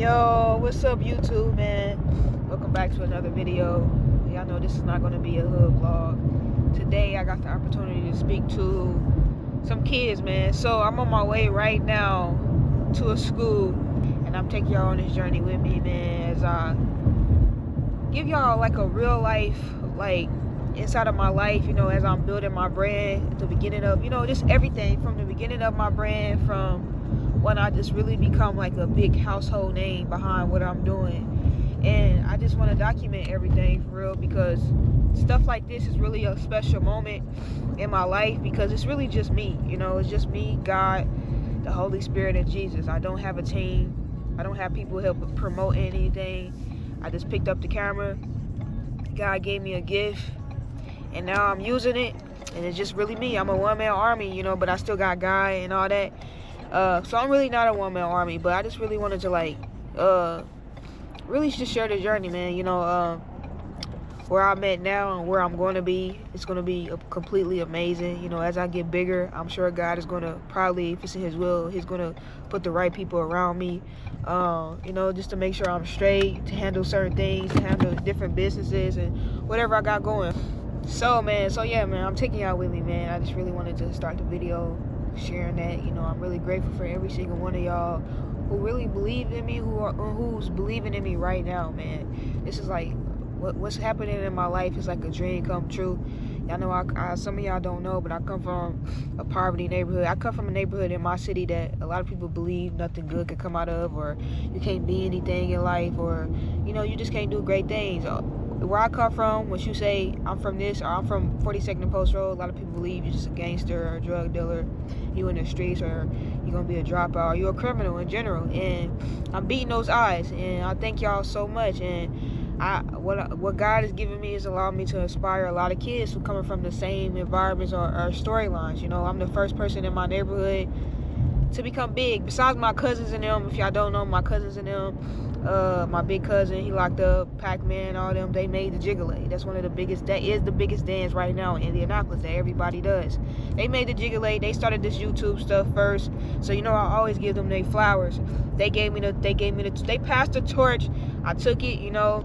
Yo, what's up YouTube, man? Welcome back to another video. Y'all know this is not going to be a hood vlog. Today I got the opportunity to speak to some kids, man. So I'm on my way right now to a school, and I'm taking y'all on this journey with me, man, as I give y'all like a real life, like inside of my life, you know, as I'm building my brand at the beginning of, you know, just everything from the beginning of my brand, from when I just really become like a big household name behind what I'm doing. And I just want to document everything for real, because stuff like this is really a special moment in my life, because it's really just me, you know. It's just me, God, the Holy Spirit, and Jesus. I don't have a team. I don't have people help promote anything. I just picked up the camera. God gave me a gift, and now I'm using it, and it's just really me. I'm a one-man army, you know, but I still got God and all that. So I'm really not a one-man army, but I just really wanted to like really just share the journey, man. You know, where I'm at now and where I'm going to be, it's going to be completely amazing. You know, as I get bigger, I'm sure God is going to probably, if it's in his will, he's going to put the right people around me, you know, just to make sure I'm straight, to handle certain things, to handle different businesses and whatever I got going. So, man, yeah, man, I'm taking y'all with me, man. I just really wanted to start the video sharing that. You know, I'm really grateful for every single one of y'all who really believed in me, who's believing in me right now, man. This is like what's happening in my life is like a dream come true. Y'all know, some of y'all don't know, but I come from a poverty neighborhood. I come from a neighborhood in my city that a lot of people believe nothing good could come out of, or you can't be anything in life, or, you know, you just can't do great things. Where I come from, when you say I'm from this, or I'm from 42nd and Post Road, a lot of people believe you're just a gangster or a drug dealer, you in the streets, or you're gonna be a dropout, or you're a criminal in general. And I'm beating those odds, and I thank y'all so much. And what God has given me is allowed me to inspire a lot of kids who coming from the same environments or storylines. You know, I'm the first person in my neighborhood to become big, besides my cousins and them. If y'all don't know, my cousins and them, my big cousin, he locked up, Pac-Man, all them, they made the Jiggly. That's one of the biggest, that is the biggest dance right now in Indianapolis that everybody does. They made the Jiggly. They started this YouTube stuff first, so you know I always give them their flowers. They passed the torch. I took it, you know.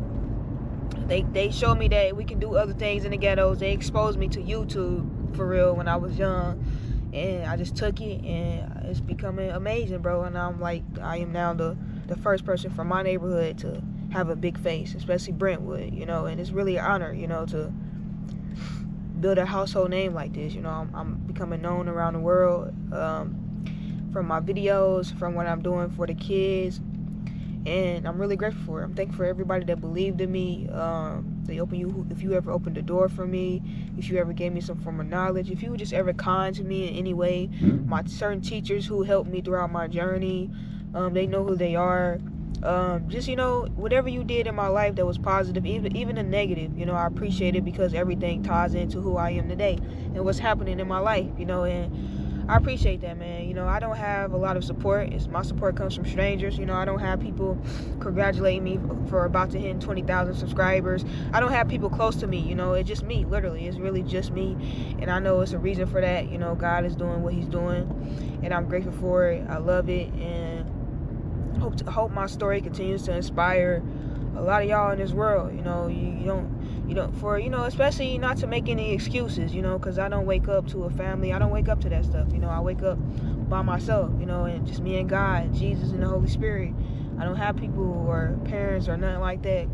They showed me that we can do other things in the ghettos. They exposed me to YouTube for real when I was young, and I just took it, and it's becoming amazing, bro. And I'm like, I am now the first person from my neighborhood to have a big face, especially Brentwood, you know. And it's really an honor, you know, to build a household name like this. You know, I'm becoming known around the world, from my videos, from what I'm doing for the kids. And I'm really grateful for it. I'm thankful for everybody that believed in me. If you ever opened the door for me, if you ever gave me some form of knowledge, if you were just ever kind to me in any way, my certain teachers who helped me throughout my journey, they know who they are. Just, you know, whatever you did in my life that was positive, even the negative, you know, I appreciate it, because everything ties into who I am today and what's happening in my life, you know. And I appreciate that, man. You know, I don't have a lot of support. My support comes from strangers. You know, I don't have people congratulating me for about to hit 20,000 subscribers. I don't have people close to me, you know. It's just me, literally. It's really just me. And I know it's a reason for that. You know, God is doing what he's doing, and I'm grateful for it. I love it, and hope my story continues to inspire a lot of y'all in this world. You know, you don't, for, you know, especially not to make any excuses, you know, because I don't wake up to a family. I don't wake up to that stuff, you know. I wake up by myself, you know, and just me and God, Jesus, and the Holy Spirit. I don't have people or parents or nothing like that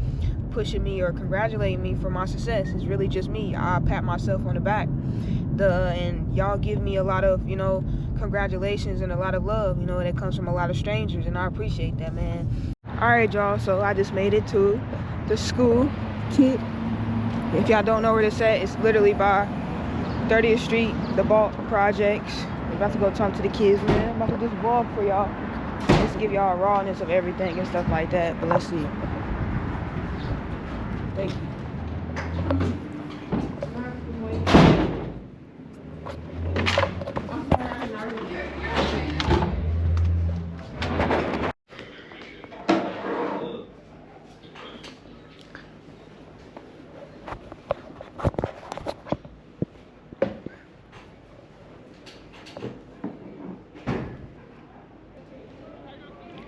pushing me or congratulating me for my success. It's really just me. I pat myself on the back, and y'all give me a lot of, you know, congratulations and a lot of love, you know, that comes from a lot of strangers, and I appreciate that, man. All right, y'all, so I just made it to the school, KIPP. If y'all don't know where this at, it's literally by 30th Street, the Bulk Projects. I'm about to go talk to the kids, man. I'm about to just vlog for y'all. Just give y'all a rawness of everything and stuff like that. But let's see. Thank you.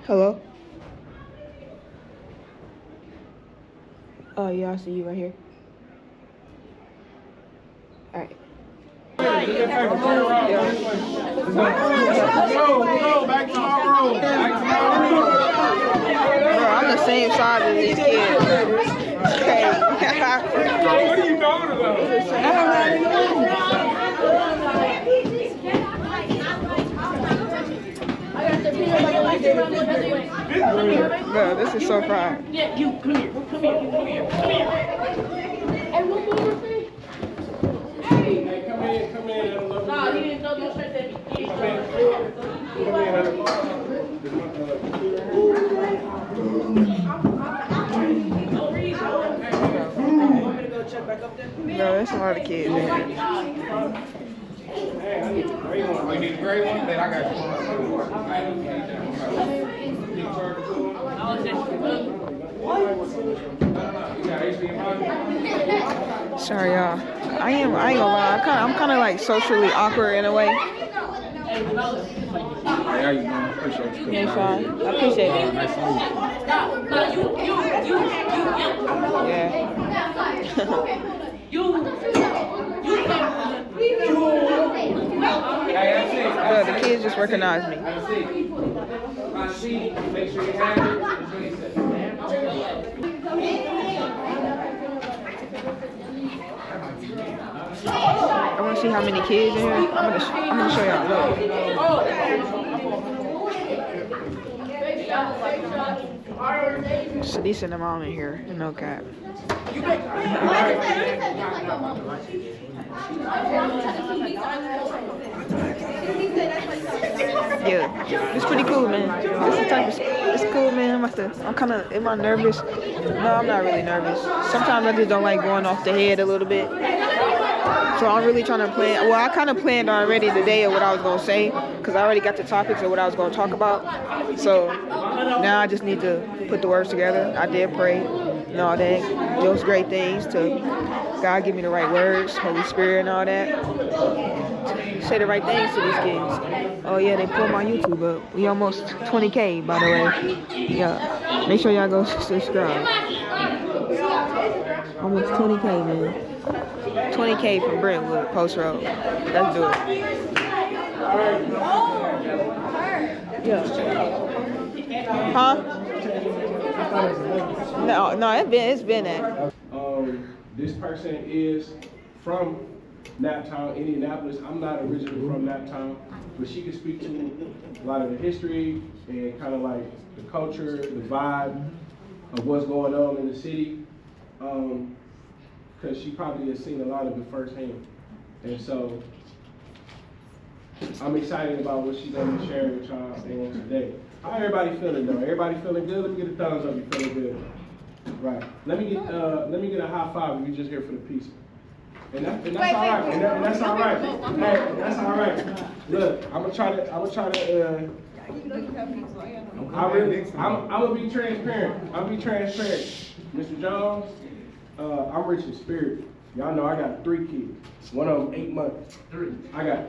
Hello? Oh, yeah, I see you right here. All right. Go, back to my room. Bro, I'm the same size as these kids. Okay. What are you talking about? Bro, this is so fried. Yeah, you come here. Come here. And one more thing. Hey, come in. Nah, he didn't throw no shirt at me. No, that's a lot of kids, man. Hey, I need a gray one. You need a gray one? Man, I got you. Sorry, y'all. I ain't gonna lie. I'm kind of like socially awkward in a way. Hey, how you doing? Appreciate you. Yeah, fine. I appreciate it. Nice to meet Yeah. Bro, the kids just recognize me. Make sure you have it. I want to see how many kids in here. I'm gonna show y'all. Look. It's a decent amount in here. No cap. Yeah, it's pretty cool, man. This the type of, it's cool, man. I'm kind of, am I nervous? No, I'm not really nervous. Sometimes I just don't like going off the head a little bit. So I'm really trying to plan. Well, I kind of planned already today of what I was going to say, because I already got the topics of what I was going to talk about. So now I just need to put the words together. I did pray and all that. Those great things to God give me the right words, Holy Spirit and all that. Say the right things to these kids. Oh yeah, they pulled my YouTube up. We almost 20K, by the way. Yeah, make sure y'all go subscribe. Almost 20K, man. 20K from Brentwood, Post Road. Let's do it. Yeah. Huh? No, it's been that. This person is from Naptown, Indianapolis. I'm not originally from Naptown, but she can speak to a lot of the history and kind of like the culture, the vibe of what's going on in the city. Because she probably has seen a lot of it firsthand. And so I'm excited about what she's going to be sharing with y'all today. How everybody feeling though? Everybody feeling good? Let me get a thumbs up. You feeling good? Right. Let me get a high five if you're just here for the peace. And that's all right. And that's all right. Hey, that's all right. Look, I'm gonna try to. I'm gonna be transparent. I'll be transparent. Mr. Jones, I'm rich in spirit. Y'all know I got 3 kids. One of them 8 months. I got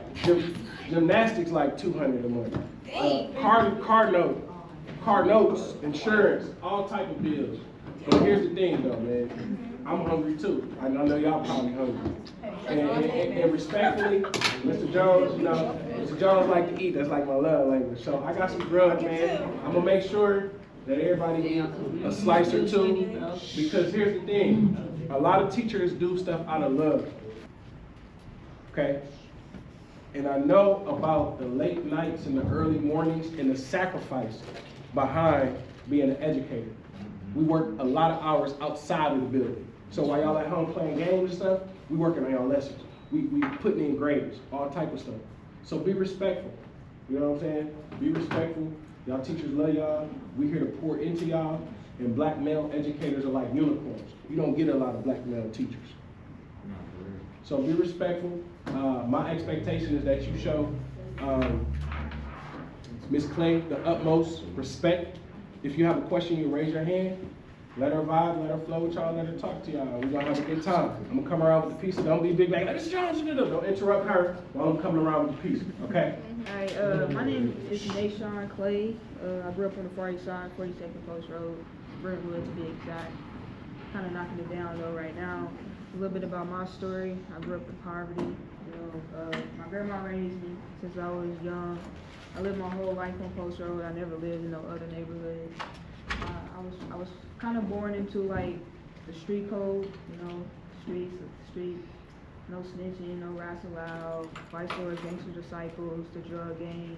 gymnastics like $200 a month. Car notes, insurance, all type of bills. But here's the thing though, man. I'm hungry too. I know y'all probably hungry. And respectfully, Mr. Jones, you know, Mr. Jones like to eat. That's like my love language. So I got some grub, man. I'm gonna make sure that everybody eats a slice or two. Because here's the thing. A lot of teachers do stuff out of love. Okay? And I know about the late nights and the early mornings and the sacrifice behind being an educator. We work a lot of hours outside of the building. So while y'all at home playing games and stuff, we working on y'all lessons. We putting in grades, all type of stuff. So be respectful. You know what I'm saying? Be respectful. Y'all teachers love y'all. We here to pour into y'all. And black male educators are like unicorns. You don't get a lot of black male teachers. So be respectful. My expectation is that you show Ms. Clay the utmost respect. If you have a question, you raise your hand. Let her vibe, let her flow with y'all, let her talk to y'all. We're gonna have a good time. I'm gonna come around with the pieces. Don't be big like, Mr. Jones, don't interrupt her while I'm coming around with the pieces, okay? All right, my name is Na'Shan Clay. I grew up on the far east side, 42nd Post Road, Brentwood to be exact. kind of knocking it down though right now. A little bit about my story. I grew up in poverty. My grandma raised me since I was young. I lived my whole life on Post Road. I never lived in no other neighborhood. I was kind of born into like the street code, street, no snitching, no rats allowed, vice lords, gangster disciples, the drug game,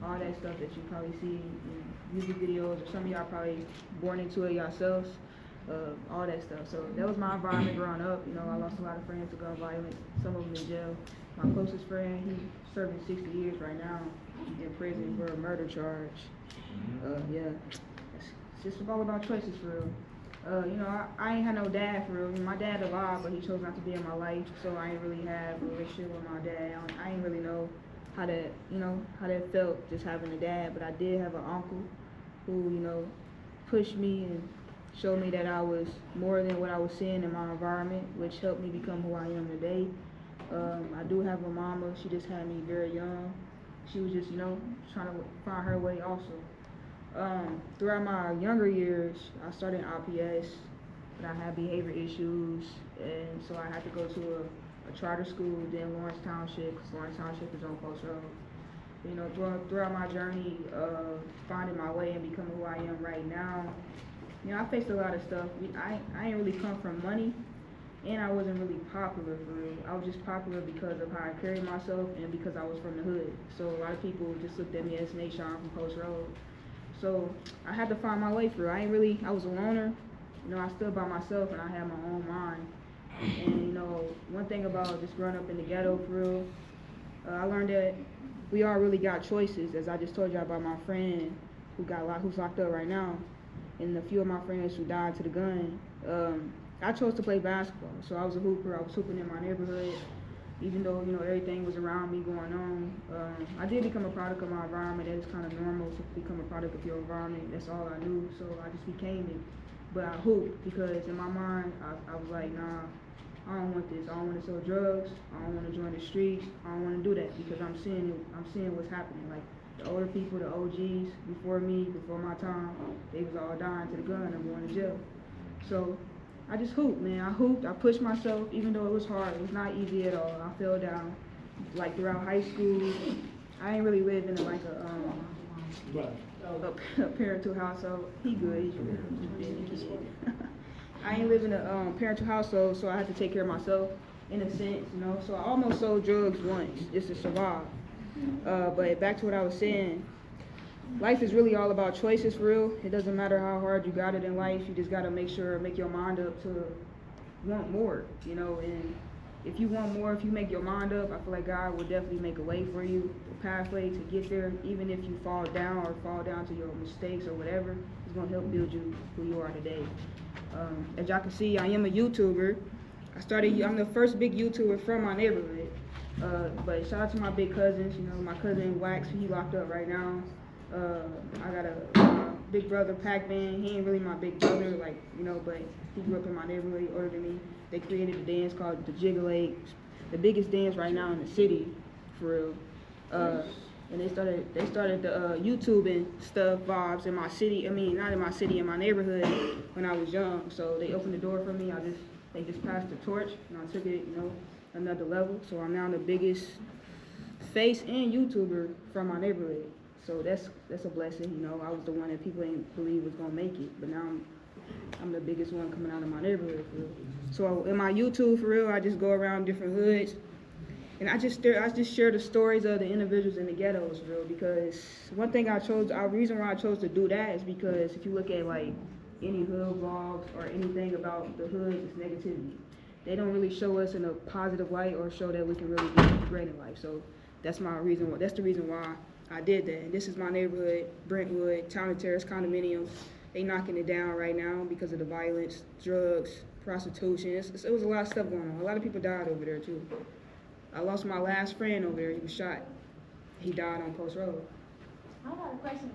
all that stuff that you probably see in music videos, or some of y'all probably born into it yourselves, all that stuff. So that was my environment growing up. I lost a lot of friends to gun violence, some of them in jail. My closest friend, he's serving 60 years right now in prison for a murder charge. It's just all about choices for real. I ain't had no dad for real. My dad alive, but he chose not to be in my life, so I ain't really have a relationship with my dad. I ain't really know how that felt just having a dad, but I did have an uncle who, pushed me and showed me that I was more than what I was seeing in my environment, which helped me become who I am today. I do have a mama. She just had me very young. She was just, trying to find her way also. Throughout my younger years, I started IPS, but I had behavior issues, and so I had to go to a charter school, then Lawrence Township, because Lawrence Township is on Post Road. Throughout my journey of finding my way and becoming who I am right now, I faced a lot of stuff. I ain't really come from money, and I wasn't really popular for real. I was just popular because of how I carried myself and because I was from the hood. So a lot of people just looked at me as Na'Shan from Post Road. So I had to find my way through. I was a loner. I stood by myself and I had my own mind. And one thing about just growing up in the ghetto for real, I learned that we all really got choices. As I just told you about my friend who's locked up right now, and a few of my friends who died to the gun. I chose to play basketball, so I was a hooper. I was hooping in my neighborhood, even though everything was around me going on. I did become a product of my environment. That is kind of normal to become a product of your environment. That's all I knew, so I just became it. But I hooped because in my mind, I was like, nah, I don't want this. I don't want to sell drugs. I don't want to join the streets. I don't want to do that because I'm seeing what's happening. Like the older people, the OGs before me, before my time, they was all dying to the gun and going to jail. So I just hooped, man. I hooped. I pushed myself, even though it was hard. It was not easy at all. I fell down. Like throughout high school, I ain't really lived in a parental household. He good. He's good. I ain't live in a parental household, so I had to take care of myself in a sense, So I almost sold drugs once just to survive. But back to what I was saying, life is really all about choices for real. It doesn't matter how hard you got it in life. You just gotta make your mind up to want more, and if you want more, if you make your mind up, I feel like God will definitely make a way for you, a pathway to get there. Even if you fall down to your mistakes or whatever, it's gonna help build you who you are today. As y'all can see, I am a YouTuber. I'm the first big YouTuber from my neighborhood. But shout out to my big cousins, my cousin Wax, he locked up right now. I got a big brother, Pac-Man. He ain't really my big brother, but he grew up in my neighborhood, older than me. They created a dance called the Jiggle 8, the biggest dance right now in the city, for real. And they started the YouTubing stuff, vibes in my city. Not in my city, in my neighborhood when I was young. So they opened the door for me. They just passed the torch, and I took it, another level. So I'm now the biggest face and YouTuber from my neighborhood. So that's a blessing, I was the one that people didn't believe was gonna make it, but now I'm the biggest one coming out of my neighborhood for real. So in my YouTube for real, I just go around different hoods, and I just share the stories of the individuals in the ghettos for real. Because one thing reason why I chose to do that is because if you look at like any hood vlogs or anything about the hood, it's negativity. They don't really show us in a positive light or show that we can really be great in life. So that's the reason why I did that. And this is my neighborhood, Brentwood, Town and Terrace condominiums. They knocking it down right now because of the violence, drugs, prostitution. It was a lot of stuff going on. A lot of people died over there too. I lost my last friend over there. He was shot. He died on Post Road. I got a question.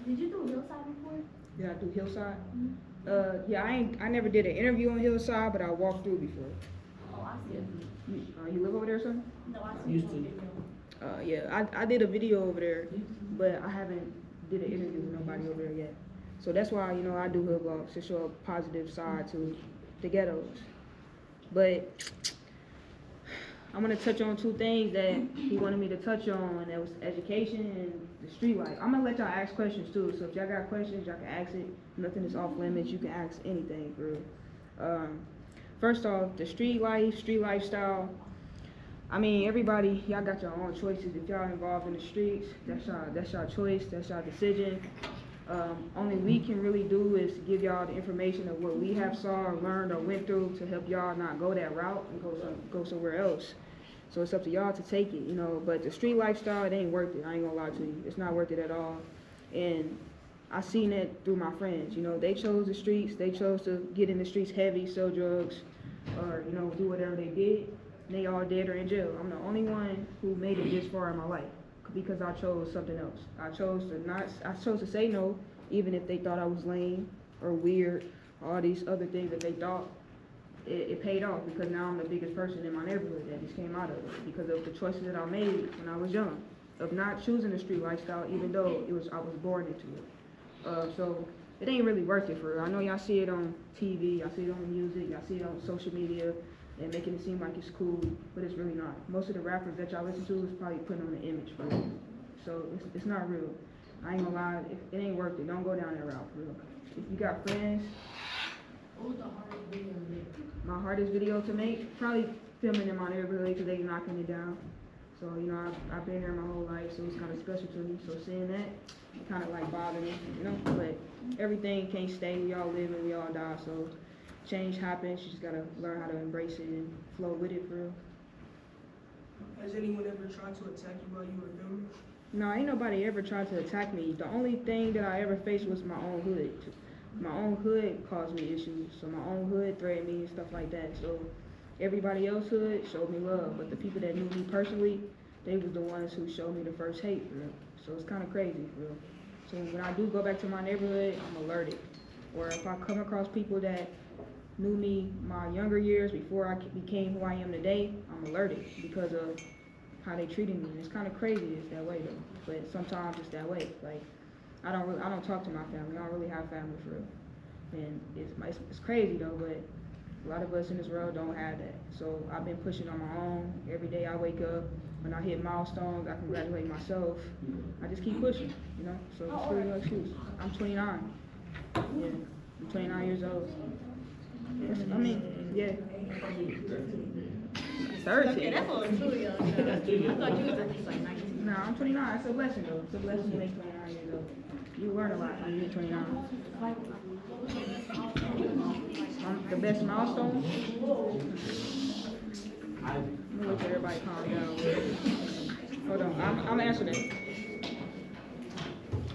Did you do Hillside before? Did I do Hillside? Mm-hmm. Yeah, I never did an interview on Hillside, but I walked through before. Oh, I see it. You live over there, son? No, I see it on video. Yeah, I did a video over there, but I haven't did an interview with nobody over there yet. So that's why, I do hood vlogs to show a positive side to the ghettos. But I'm gonna touch on two things that he wanted me to touch on, and that was education and the street life. I'm gonna let y'all ask questions too, so if y'all got questions, y'all can ask it. Nothing is off limits, you can ask anything for real. First off, the street life, street lifestyle. I mean, everybody, y'all got your own choices. If y'all involved in the streets, that's y'all choice, that's y'all decision. Only we can really do is give y'all the information of what we have saw or learned or went through to help y'all not go that route and go somewhere else. So it's up to y'all to take it, you know. But the street lifestyle, it ain't worth it. I ain't gonna lie to you. It's not worth it at all. And I seen it through my friends. You know, they chose the streets. They chose to get in the streets heavy, sell drugs, or you know, do whatever they did. And they all dead or in jail. I'm the only one who made it this far in my life because I chose something else. I chose to say no, even if they thought I was lame or weird, or all these other things that they thought. It paid off because now I'm the biggest person in my neighborhood that just came out of it because of the choices that I made when I was young, of not choosing the street lifestyle, even though I was born into it. So it ain't really worth it for real. I know y'all see it on TV, y'all see it on the music, y'all see it on social media, and making it seem like it's cool, but it's really not. Most of the rappers that y'all listen to is probably putting on an image for real. So it's not real. I ain't gonna lie, it ain't worth it. Don't go down that route for real. If you got friends, What was the hardest video to make? my hardest video to make, probably filming in my neighborhood because they knocking it down. So, you know, I've been here my whole life, so it's kind of special to me. So seeing that, it kind of like bothered me, you know. But everything can't stay. We all live and we all die. So change happens. You just gotta learn how to embrace it and flow with it for real. Has anyone ever tried to attack you while you were filming? No, ain't nobody ever tried to attack me. The only thing that I ever faced was my own hood. My own hood caused me issues. So my own hood threatened me and stuff like that. So everybody else hood showed me love. But the people that knew me personally, they was the ones who showed me the first hate for real. So it's kind of crazy for real. So when I do go back to my neighborhood, I'm alerted. Or if I come across people that knew me my younger years before I became who I am today, I'm alerted because of how they treated me. And it's kind of crazy it's that way though. But sometimes it's that way. Like I don't talk to my family. I don't really have family for real. And it's crazy though, but a lot of us in this world don't have that. So I've been pushing on my own. Every day I wake up, when I hit milestones, I congratulate myself. I just keep pushing, you know? So it's really no excuse. I'm 29. Yeah, I'm 29 years old. I mean, yeah. 30. Okay, that's a little too young. I thought you was at least like 19. No, I'm 29. It's a blessing though. It's a blessing to make 29 years old. You learn a lot when you get 29. The best milestone? Let me look at everybody calm down. Hold on, I'm answering that.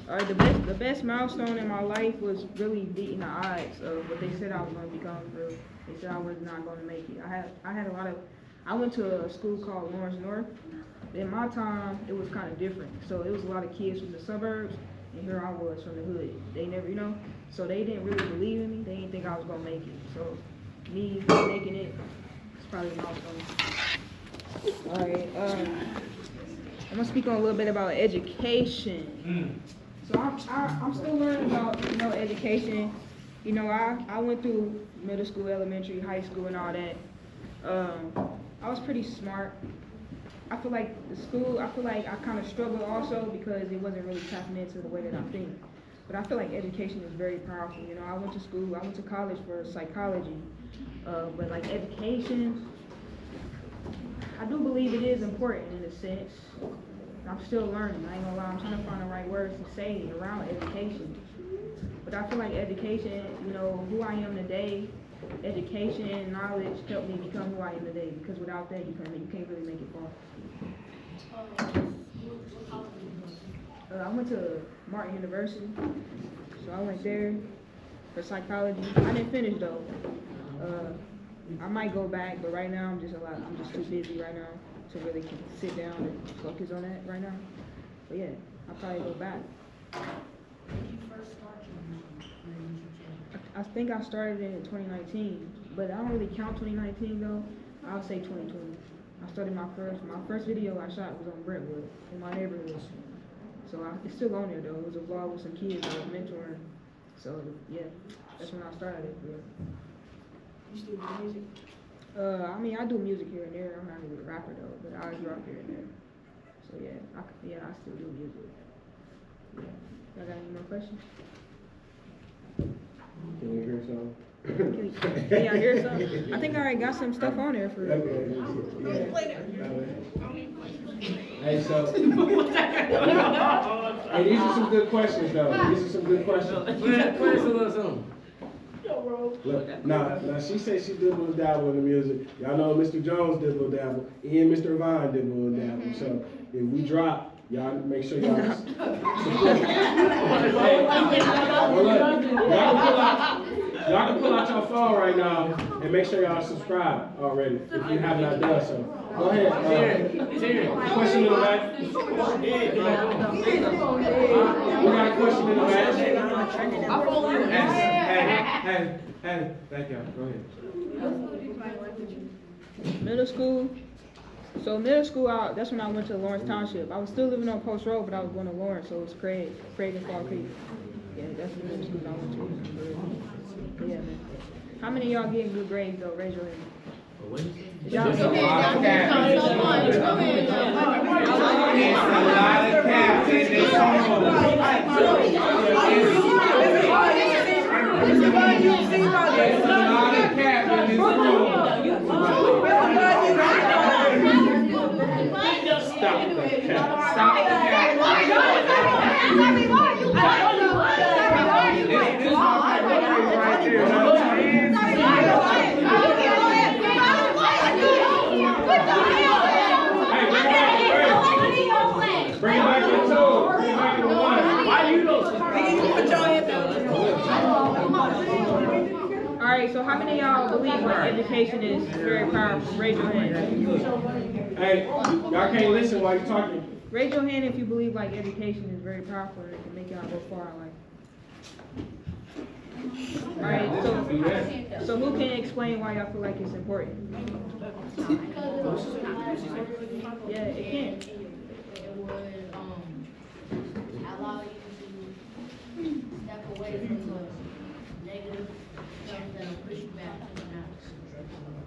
Alright, the best milestone in my life was really beating the odds of what they said I was going to become. They said I was not going to make it. I went to a school called Lawrence North. In my time, it was kind of different. So it was a lot of kids from the suburbs, and here I was from the hood. They never, you know, so they didn't really believe in me. They didn't think I was going to make it. So me making it, it's probably a milestone. Alright, I'm going to speak on a little bit about education. So I'm still learning about, you know, education. You know, I went through middle school, elementary, high school, and all that. I was pretty smart. I feel like I kind of struggled also because it wasn't really tapping into the way that I think. But I feel like education is very powerful. You know, I went to college for psychology. But like education, I do believe it is important in a sense. I'm still learning. I ain't gonna lie. I'm trying to find the right words to say around education. But I feel like education, you know, who I am today, education and knowledge helped me become who I am today. Because without that, you can't really make it far. I went to Martin University, so I went there for psychology. I didn't finish though. I might go back, but right now I'm just too busy right now to really sit down and focus on that right now. But yeah, I'll probably go back. I think I started in 2019, but I don't really count 2019 though. I'll say 2020. I started my first video I shot was on Brentwood in my neighborhood. So it's still on there though. It was a vlog with some kids I was mentoring. So yeah, that's when I started it. Yeah. You still do music? I mean, I do music here and there. I'm not really a rapper though, but I drop here and there. So yeah, I still do music. Yeah. Y'all got any more questions? Can we hear some? Can y'all hear something? I think I already got some stuff on there for you. Hey, so. Hey, these are some good questions, though. These are some good questions. Play us a little something. Look, now she said she did a little dabble in the music. Y'all know Mr. Jones did a little dabble. And Mr. Vine did a little dabble. So if we drop, y'all make sure y'all support. Hey, well, look, y'all can pull out your phone right now and make sure y'all subscribe already if you have not done so. Go ahead. Question in the back. We got a question in the back. Hey, thank y'all. Go ahead. Middle school. So middle school, that's when I went to Lawrence Township. I was still living on Post Road, but I was going to Lawrence, so it's Craig and Fall Creek. Yeah, that's the middle school I went to. Yeah, man. How many of y'all getting good grades though? Raise your hand. Y'all There's a lot of cap in this Bring it back to 2. Bring it back to 1. Why you don't? Alright, so how many of y'all believe like education is very powerful? Raise your hand. Hey, y'all can't listen while you're talking. Raise your hand if you believe like education is very powerful and it can make y'all go far in life. Alright, so who can explain why y'all feel like it's important? Yeah, it can. It would allow you to step away from the negative stuff that'll push you back and not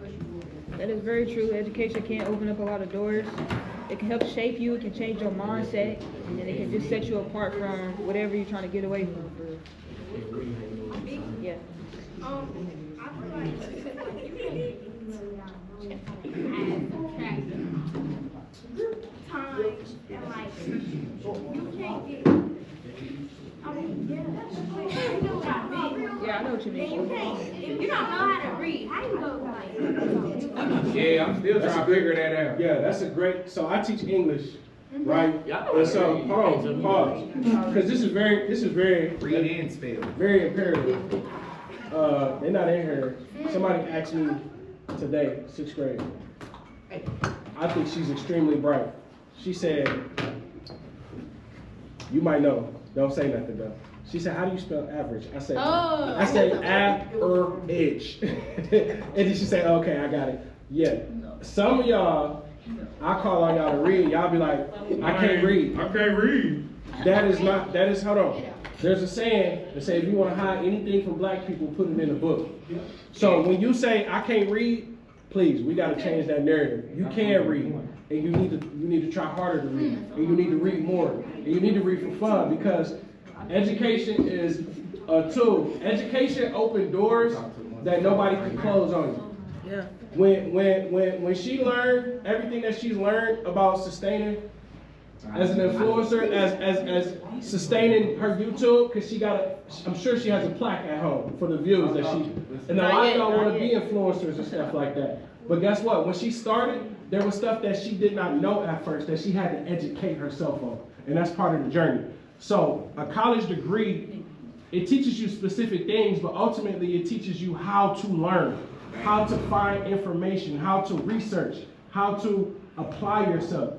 push you forward. That is very true. Education can open up a lot of doors. It can help shape you. It can change your mindset, and then it can just set you apart from whatever you're trying to get away from. Yeah. I feel like you time and like you can't get. I mean, Yeah, I know what you you mean. can't. If you don't know how to read, how you go like? Yeah, I'm still trying to figure that out. Yeah, that's a great. So I teach English, right? Yeah. And so hold on, pause, because this is very Read and spell. very imperative. They're not in here. Somebody asked me today, 6th grade. I think she's extremely bright. She said, "You might know. Don't say nothing though." She said, "How do you spell average?" I said, average. And then she said, "Okay, I got it." Yeah. Some of y'all, I call on y'all to read. Y'all be like, "I can't read." I can't read. That is, hold on. There's a saying that says if you want to hide anything from black people, put it in a book. So when you say, "I can't read," please, we got to change that narrative. You can read, and you need to try harder to read, and you need to read more, and you need to read for fun, because education is a tool. Education opens doors that nobody can close on you. Yeah. When she learned everything that she's learned about sustaining as an influencer, as sustaining her YouTube, because I'm sure she has a plaque at home for the views that she, and a lot of y'all want to be influencers and stuff like that. But guess what? When she started, there was stuff that she did not know at first that she had to educate herself on, and that's part of the journey. So a college degree, it teaches you specific things, but ultimately it teaches you how to learn, how to find information, how to research, how to apply yourself.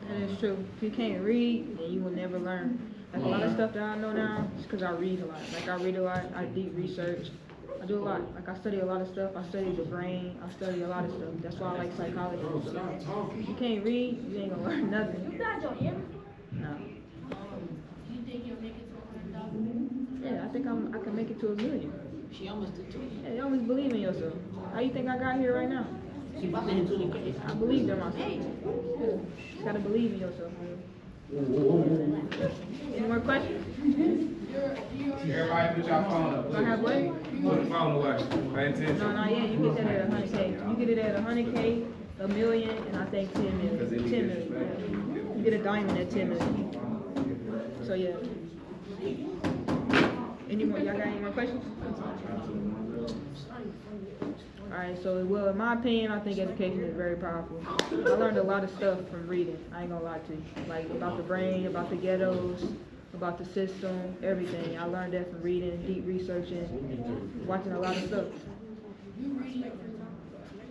That is true. If you can't read, then you will never learn. Like a lot of stuff that I know now, is because I read a lot. Like I read a lot, I deep research. I do a lot. Like I study a lot of stuff. I study the brain. I study a lot of stuff. That's why I like psychology. If you can't read, you ain't gonna learn nothing. You got your ear? No. You think you'll make it to 100,000? Yeah, I think I can make it to 1 million. She almost did too. Yeah, you always believe in yourself. How you think I got here right now? She about to do the case. I believed in myself. Yeah. You gotta believe in yourself, man. Any more questions? Everybody put your phone up. Do I have what? Put the phone away. Pay attention. No, not yet. You get that at 100K. You get it at 100K, a million, and I think 10 million. 10 million. Yeah. You get a diamond at 10 million. So yeah. Any more? Y'all got any more questions? Alright, so well, in my opinion, I think education is very powerful. I learned a lot of stuff from reading. I ain't gonna lie to you. Like about the brain, about the ghettos, about the system, everything. I learned that from reading, deep researching, watching a lot of stuff.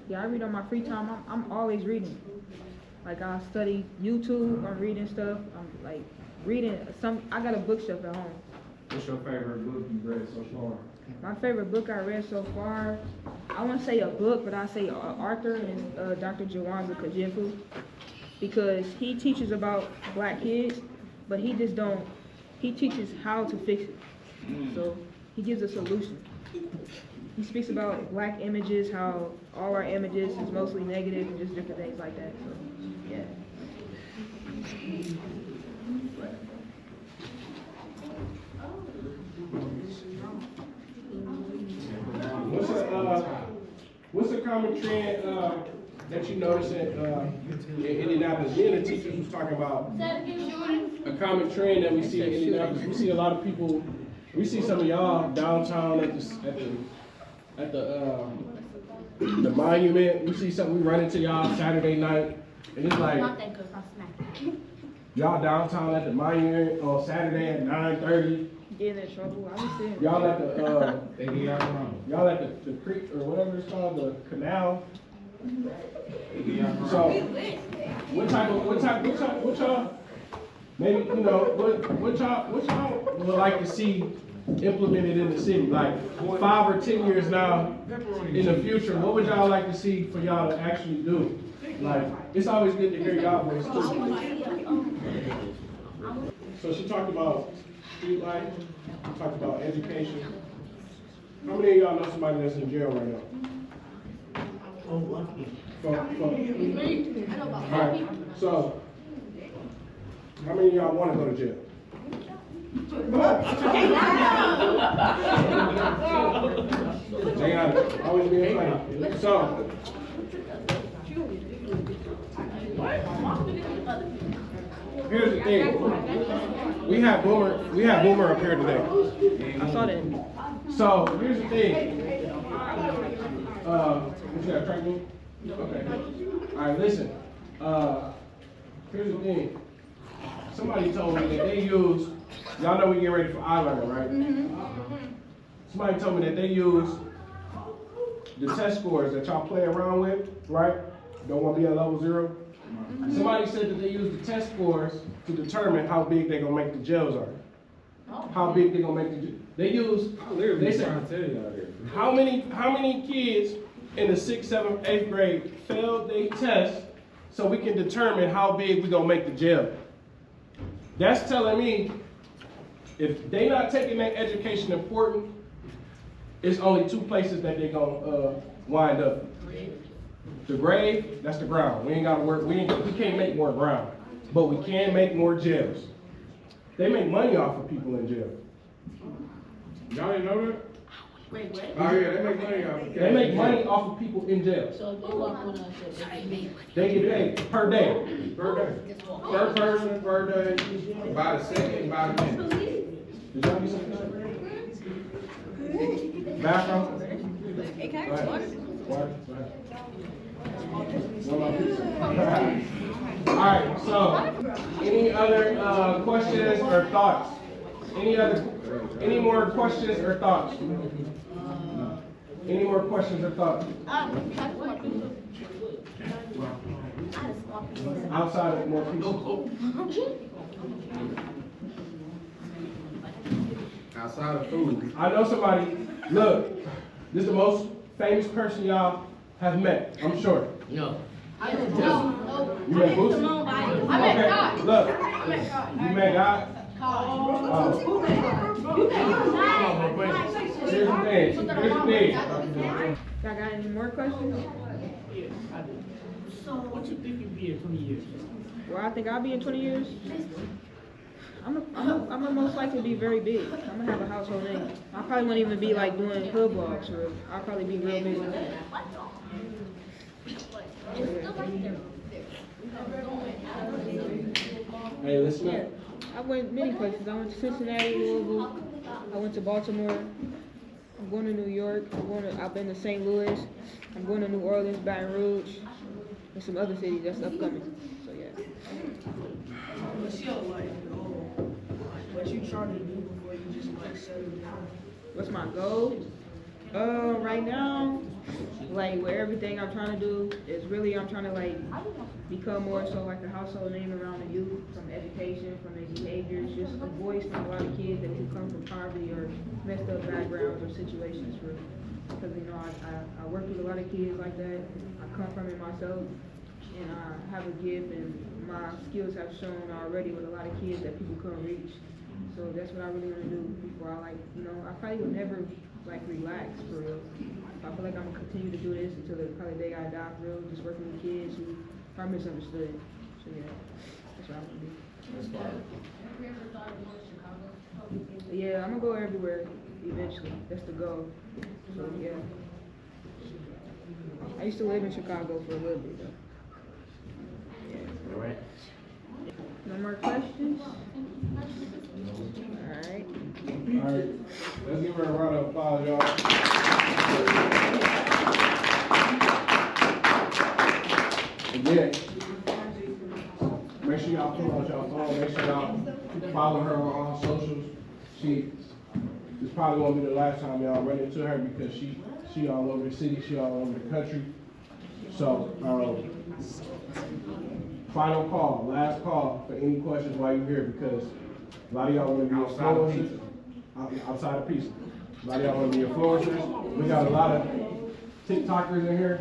Yeah, I read on my free time. I'm always reading. Like I study YouTube. I'm reading stuff. I'm like reading some. I got a bookshelf at home. What's your favorite book you've read so far? My favorite book I read so far, I wouldn't say a book, but I say author is Dr. Jawanza Kajifu, because he teaches about black kids, but he just don't. He teaches how to fix it. So he gives a solution. He speaks about black images, how all our images is mostly negative and just different things like that. So yeah. What's a common trend that you notice in Indianapolis? Me and the teachers was talking about a common trend that we see in Indianapolis. We see a lot of people. We see some of y'all downtown at the monument. We see something. We run into y'all Saturday night, and it's like y'all downtown at the monument on Saturday at 9:30. Getting in trouble. I was saying. Y'all at the y'all at the creek or whatever it's called, the canal. So what y'all maybe what y'all would like to see implemented in the city, like 5 or 10 years now in the future? What would y'all like to see for y'all to actually do? Like it's always good to hear y'all voice too. So she talked about street life, talked about education. How many of y'all know somebody that's in jail right now? Alright, so how many of y'all want to go to jail? They always being funny. So here's the thing. We have Boomer up here today. I saw that. So here's the thing. What you got, track me? Okay. Alright, listen. Here's the thing. Somebody told me that they use, y'all know we get ready for iLearning, right? Somebody told me that they use the test scores that y'all play around with, right? Don't want to be at level 0. Somebody said that they use the test scores to determine how big they're gonna make the jails are. How big they're gonna make the jails. They said, how many kids in the 6th, 7th, 8th grade failed their test so we can determine how big we're gonna make the jail. That's telling me if they not taking that education important, it's only 2 places that they're gonna wind up. The grave, that's the ground. We ain't gotta work, we can't make more ground, but we can make more jails. They make money off of people in jail. Y'all didn't know that? Wait, what? Oh yeah, they make money off of They make money off of people in jail. So they walk on us. They get paid per day. per day. Per person, per day, by the second, by the minute. Did y'all get something? Bathroom? Hey, can I Go ahead. Water? Go ahead. All right, so any other questions or thoughts? Any more questions or thoughts? Any more questions or thoughts? Outside of more people. Outside of food. I know somebody, look, this is the most famous person y'all have met, I'm sure. No. You met Boosie? Okay, look, you met God? Here's the thing. Here's the thing. Y'all got any more questions? Yes, I do. So, what you think you'll be in 20 years? Well, I think I'll be in 20 years. I'm gonna most likely be very big. I'm gonna have a household name. I probably won't even be like doing hood vlogs, or I'll probably be real big. Hey, listen up. I went many places. I went to Cincinnati, Louisville. I went to Baltimore. I'm going to New York. I've been to St. Louis. I'm going to New Orleans, Baton Rouge, and some other cities that's upcoming. So yeah. What's your like goal? What you trying to do before you just like settle down? What's my goal? Right now, like with everything I'm trying to do is really I'm trying to like become more so like a household name around the youth, from education, from their behaviors, just a voice from a lot of kids that who come from poverty or messed up backgrounds or situations. Because you know I work with a lot of kids like that. I come from it myself, and I have a gift, and my skills have shown already with a lot of kids that people couldn't reach. So that's what I really want to do before I I probably would never like relax for real. I feel like I'm gonna continue to do this until probably the day I die for real, just working with kids who are misunderstood. So yeah, that's what I'm gonna do. Yeah, I'm gonna go everywhere eventually. That's the goal. So yeah. I used to live in Chicago for a little bit though. Yeah. All right. No more questions? Alright. All right. Let's give her a round of applause, y'all. Again, make sure y'all pull out y'all phone. Make sure y'all follow her on all socials. This probably won't be the last time y'all run into her because she all over the city, she all over the country. So, final call, last call for any questions while you're here, because a lot of y'all want to be influencers outside of peace. A lot of y'all want to be influencers. We got a lot of TikTokers in here.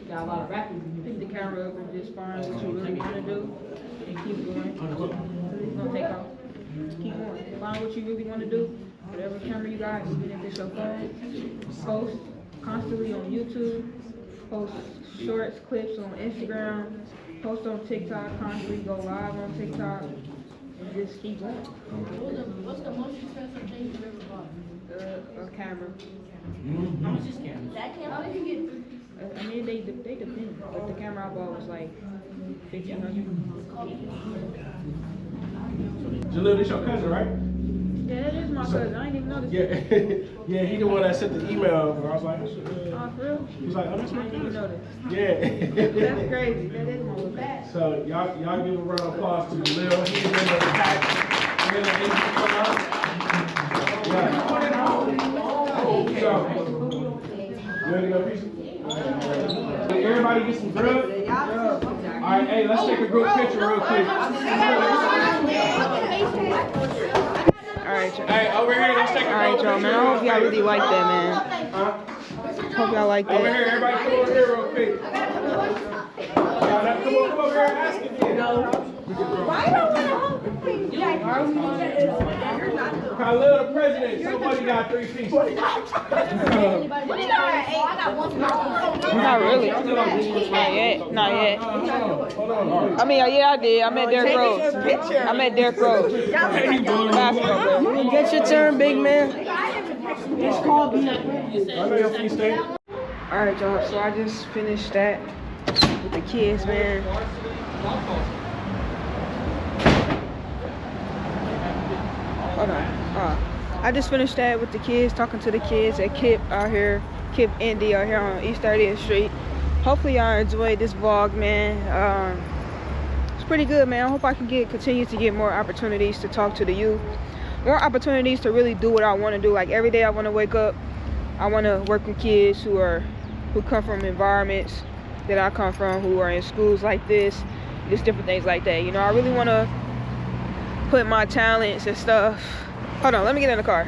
Got a lot of rappers. Pick the camera up and just find what you really want to do and keep going. It's gonna take off. Keep going. Find what you really want to do. Whatever camera you got, even if it's your phone, post constantly on YouTube, post shorts, clips on Instagram, post on TikTok constantly, go live on TikTok, and just keep going. What's the most expensive thing you've ever bought? A camera. How much is camera? That camera? How did you get? I mean, they depend. Like the camera I bought was like $1,500. Jalil, this your cousin, right? Yeah, that is my cousin. I ain't even noticed. Yeah, yeah, he the one that sent the email. Where I was like, Oh, for real? he was like, oh, that's I my didn't even cousin. notice. Yeah. That's crazy. That is my little cousin. So y'all give a round of applause to Jalil. He's in the pack. And then yeah. So, you ready to go pizza? Everybody get some grub? All right, hey, let's take a group picture real quick. Alright, y'all. Hey, over here, let's take a Alright, group y'all, picture. man. I hope y'all really like that, man. Hope y'all like Over that. here, everybody come over here real quick. Y'all come over here and ask again. Why don't want to hold the thing? Khalil the president, somebody got 3 pieces. What you got? I got one. Not really. Not yet. Not yet. Hold on. I mean, yeah, I did. I met Derrick Rose. I met Derrick Rose. Basketball player. Get your turn, big man. It's called being a I know your feet stay. Alright, y'all. So I just finished that with the kids, man. Hold on. I just finished that with the kids, talking to the kids at KIPP out here, KIPP Indy out here on East 30th Street. Hopefully y'all enjoyed this vlog, man. It's pretty good, man. I hope I can continue to get more opportunities to talk to the youth, more opportunities to really do what I want to do. Like every day I want to wake up, I want to work with kids who come from environments that I come from, who are in schools like this, just different things like that. You know, I really want to put my talents and stuff. Hold on, let me get in the car.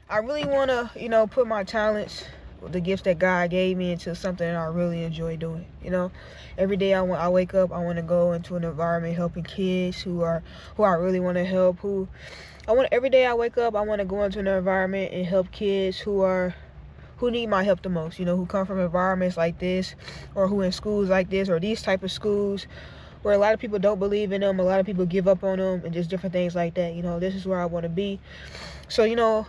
I really want to, put my talents the gifts that God gave me into something that I really enjoy doing. You know, every day I wake up, I want to go into an environment helping kids who I really want to help. Every day I wake up, I want to go into an environment and help kids who need my help the most. You know, who come from environments like this, or who in schools like this, or these type of schools where a lot of people don't believe in them, a lot of people give up on them, and just different things like that. You know, this is where I want to be. So, you know,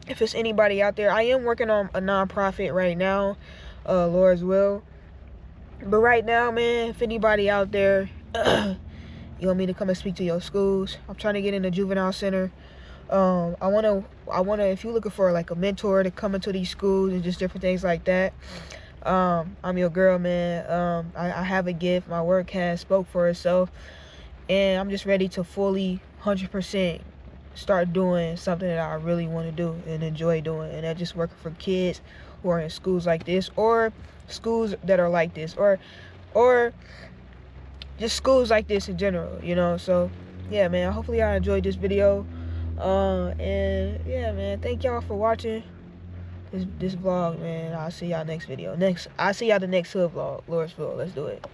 if it's anybody out there, I am working on a nonprofit right now, Lord's will. But right now, man, if anybody out there, you want me to come and speak to your schools, I'm trying to get in the juvenile center. I wanna, if you're looking for like a mentor to come into these schools and just different things like that, I'm your girl, man. I have a gift. My work has spoke for itself, and I'm just ready to fully 100% start doing something that I really want to do and enjoy doing, and that's just working for kids who are in schools like this, or schools that are like this, or just schools like this in general, you know. So yeah, man, hopefully y'all enjoyed this video, and yeah, man, thank y'all for watching this vlog, man. I'll see y'all next video. I'll see y'all the next hood vlog, Lord's will. Let's do it.